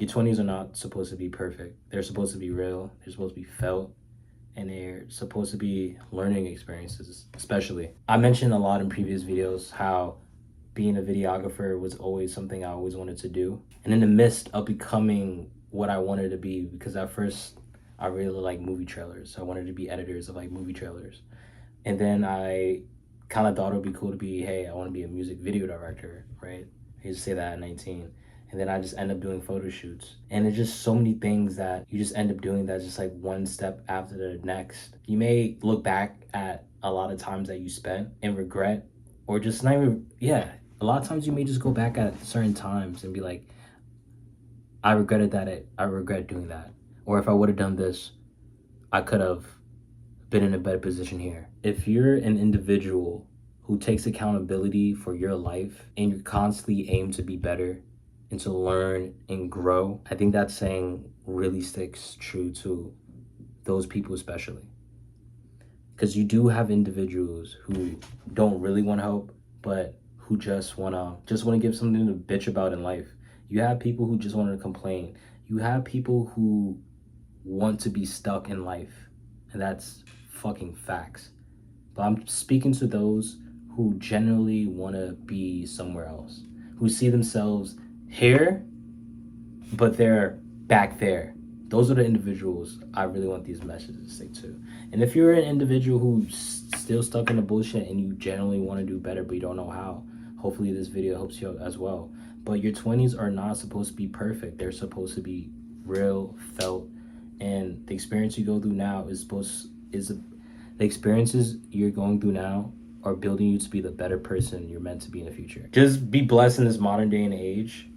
Your 20s are not supposed to be perfect. They're supposed to be real. They're supposed to be felt. And they're supposed to be learning experiences, especially. I mentioned a lot in previous videos how being a videographer was always something I always wanted to do. And in the midst of becoming what I wanted to be, because at first I really like movie trailers. I wanted to be editors of like movie trailers. And then I kind of thought it would be cool to be, hey, I want to be a music video director, right? I used to say that at 19. And then I just end up doing photo shoots. And it's just so many things that you just end up doing that's just like one step after the next. You may look back at a lot of times that you spent and regret, or just not even, yeah, a lot of times you may just go back at certain times and be like, I regretted that. I regret doing that. Or if I would have done this, I could have been in a better position here. If you're an individual who takes accountability for your life and you constantly aim to be better and to learn and grow, I think that saying really sticks true to those people especially. Because you do have individuals who don't really want help, but who just wanna give something to bitch about in life. You have people who just want to complain. You have people who want to be stuck in life, and that's fucking facts. But I'm speaking to those who generally want to be somewhere else, who see themselves here, but they're back there. Those are the individuals I really want these messages to stick to. And if you're an individual who's still stuck in the bullshit and you generally want to do better, but you don't know how, hopefully this video helps you out as well. But your 20s are not supposed to be perfect. They're supposed to be real, felt, and the experience you go through now the experiences you're going through now are building you to be the better person you're meant to be in the future. Just be blessed in this modern day and age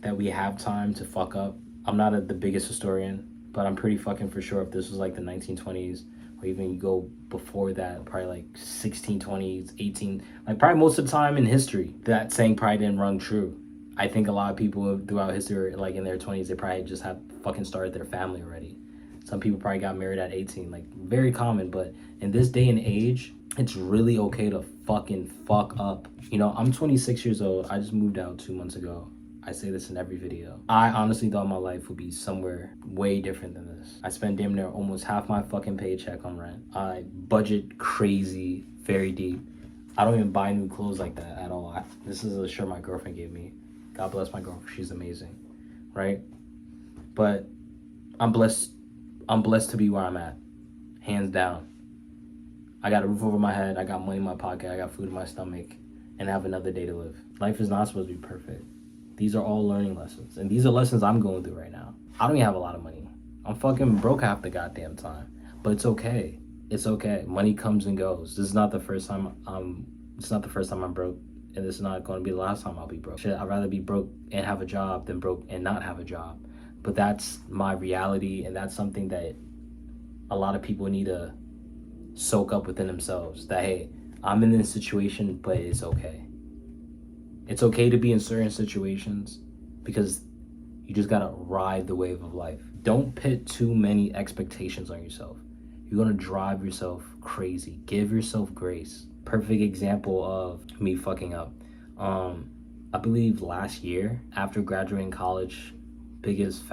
that we have time to fuck up. I'm not the biggest historian, but I'm pretty fucking for sure if this was like the 1920s, or even you go before that, probably like 1620s, 18, like probably most of the time in history, that saying probably didn't run true. I think a lot of people throughout history, like in their 20s, they probably just have fucking started their family already. Some people probably got married at 18, like very common. But in this day and age, it's really okay to fucking fuck up. You know, I'm 26 years old. I just moved out 2 months ago. I say this in every video. I honestly thought my life would be somewhere way different than this. I spent damn near almost half my fucking paycheck on rent. I budget crazy, very deep. I don't even buy new clothes like that at all. This is a shirt my girlfriend gave me. God bless my girlfriend. She's amazing, right? But I'm blessed to be where I'm at, hands down. I got a roof over my head, I got money in my pocket, I got food in my stomach, and I have another day to live. Life is not supposed to be perfect. These are all learning lessons, and these are lessons I'm going through right now. I don't even have a lot of money. I'm fucking broke half the goddamn time, but it's okay. It's okay. Money comes and goes. This is not the first time I'm broke, and this is not going to be the last time I'll be broke. I'd rather be broke and have a job than broke and not have a job. But that's my reality, and that's something that a lot of people need to soak up within themselves. That, hey, I'm in this situation, but it's okay. It's okay to be in certain situations because you just gotta ride the wave of life. Don't put too many expectations on yourself. You're gonna drive yourself crazy. Give yourself grace. Perfect example of me fucking up. I believe last year, after graduating college, biggest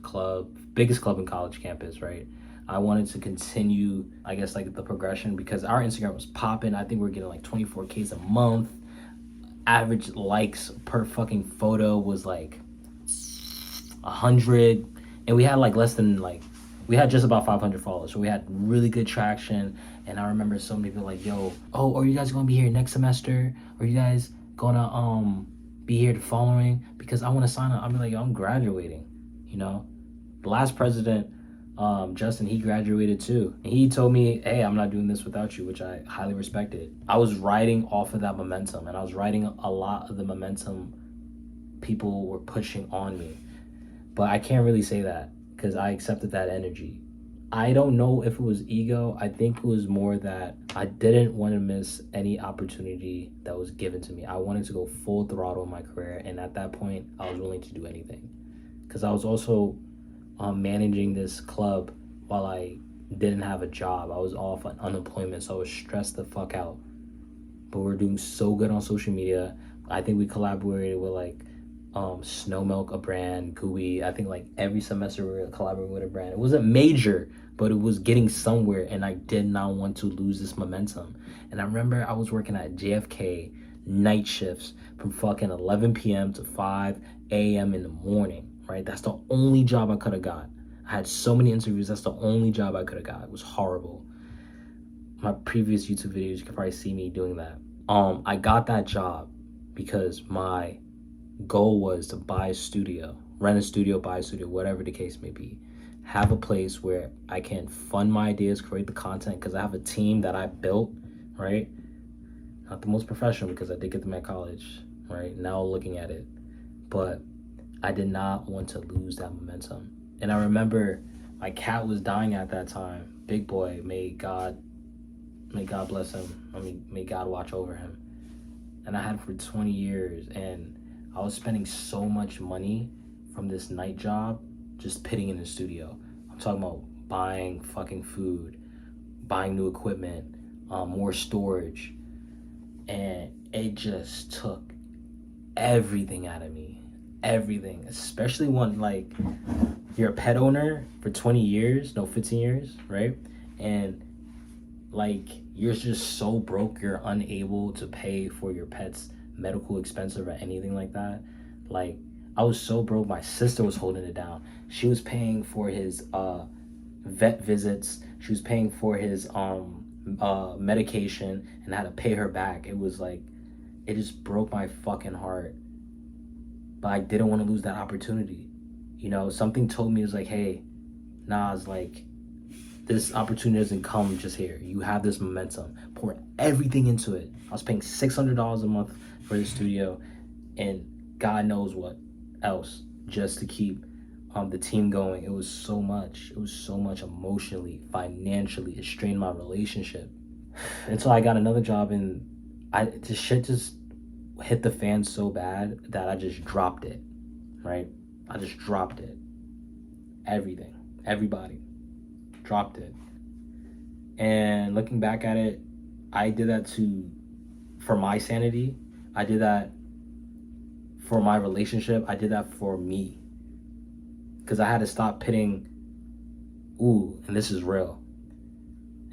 club in college campus, right? I wanted to continue, I guess, like the progression because our Instagram was popping. I think we are getting like 24Ks a month. Average likes per fucking photo was like 100, and we had like we had just about 500 followers, so we had really good traction. And I remember so many people like, yo, oh, are you guys gonna be here next semester? Are you guys gonna be here the following? Because I want to sign up. I'm like, yo, I'm graduating, you know. The last president, Justin, he graduated too, and he told me, hey, I'm not doing this without you, which I highly respected. I was riding off of that momentum, and I was riding a lot of the momentum people were pushing on me. But I can't really say that because I accepted that energy. I don't know if it was ego. I think it was more that I didn't want to miss any opportunity that was given to me. I wanted to go full throttle in my career, and at that point, I was willing to do anything. Because I was also managing this club while I didn't have a job. I was off on unemployment, so I was stressed the fuck out. But we're doing so good on social media. I think we collaborated with like Snow Milk, a brand, Gooey. I think like every semester we were collaborating with a brand. It wasn't major, but it was getting somewhere, and I did not want to lose this momentum. And I remember I was working at JFK night shifts from fucking 11 p.m. to 5 a.m. in the morning, right? That's the only job I could have got. I had so many interviews. That's the only job I could have got. It was horrible. My previous YouTube videos, you could probably see me doing that. I got that job because my goal was to buy a studio, rent a studio, buy a studio, whatever the case may be. Have a place where I can fund my ideas, create the content, because I have a team that I built, right? Not the most professional because I did get them at college, right? Now looking at it. But I did not want to lose that momentum. And I remember my cat was dying at that time. Big boy, may God bless him. I mean, may God watch over him. And I had for 20 years, and I was spending so much money from this night job just pitting in the studio. I'm talking about buying fucking food, buying new equipment, more storage. And it just took everything out of me. Everything. Especially when, like, you're a pet owner for 20 years, no, 15 years, right? And, like, you're just so broke, you're unable to pay for your pet's medical expenses or anything like that. Like, I was so broke, my sister was holding it down. She was paying for his vet visits. She was paying for his medication, and I had to pay her back. It was like, it just broke my fucking heart. But I didn't want to lose that opportunity. You know, something told me, it was like, hey, Nas, like, this opportunity doesn't come just here. You have this momentum. Pour everything into it. I was paying $600 a month for the studio, and God knows what else just to keep the team going. It was so much. It was so much emotionally, financially. It strained my relationship. Until I got another job, and the shit just hit the fan so bad that I just dropped it, right? I just dropped it. Everything. Everybody. Dropped it. And looking back at it, I did that for my sanity. I did that for my relationship. I did that for me. Because I had to stop pitting, and this is real.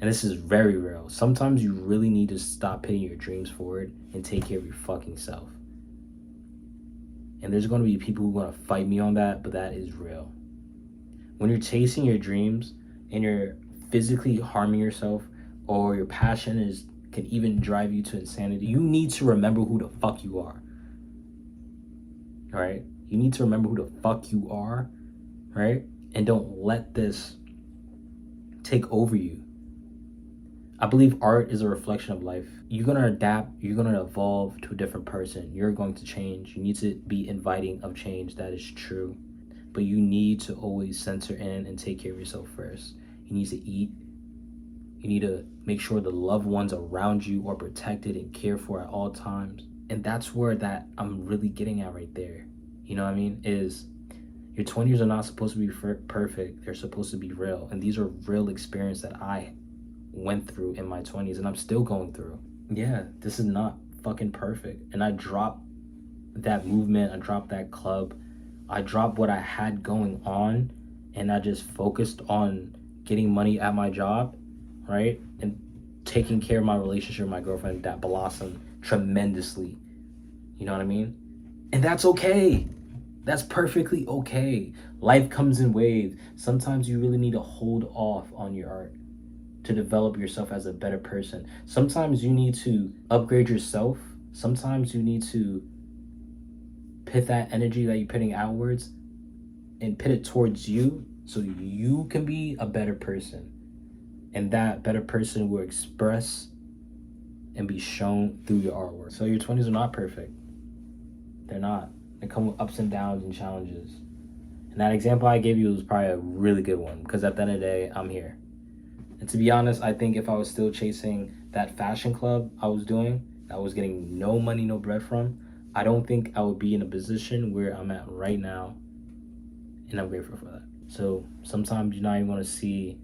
And this is very real. Sometimes you really need to stop pitting your dreams forward and take care of your fucking self. And there's going to be people who are going to fight me on that, but that is real. When you're chasing your dreams and you're physically harming yourself, or your passion can even drive you to insanity, you need to remember who the fuck you are. All right? You need to remember who the fuck you are, right? And don't let this take over you. I believe art is a reflection of life. You're going to adapt. You're going to evolve to a different person. You're going to change. You need to be inviting of change. That is true. But you need to always center in and take care of yourself first. You need to eat. You need to make sure the loved ones around you are protected and cared for at all times. And that's where that I'm really getting at right there. You know what I mean? Is your 20s are not supposed to be perfect. They're supposed to be real. And these are real experiences that I went through in my 20s, and I'm still going through. Yeah, this is not fucking perfect. And I dropped that movement. I dropped that club. I dropped what I had going on, and I just focused on getting money at my job, right? And taking care of my relationship with my girlfriend that blossomed tremendously. You know what I mean? And that's okay. That's perfectly okay. Life comes in waves. Sometimes you really need to hold off on your art to develop yourself as a better person. Sometimes you need to upgrade yourself. Sometimes you need to put that energy that you're putting outwards and put it towards you so you can be a better person. And that better person will express and be shown through your artwork. So your 20s are not perfect. They're not. They come with ups and downs and challenges. And that example I gave you was probably a really good one, because at the end of the day, I'm here. And to be honest, I think if I was still chasing that fashion club I was doing, that I was getting no money, no bread from, I don't think I would be in a position where I'm at right now. And I'm grateful for that. So sometimes you're not even going to see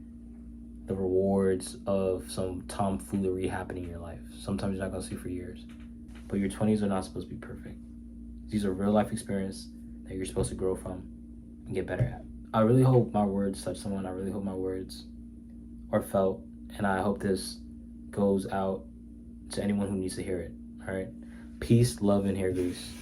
the rewards of some tomfoolery happening in your life. Sometimes you're not going to see for years. But your 20s are not supposed to be perfect. These are real life experiences. that you're supposed to grow from and get better at. I really hope my words touch someone. I really hope my words are felt, and I hope this goes out to anyone who needs to hear it. All right. Peace, love, and hair grease.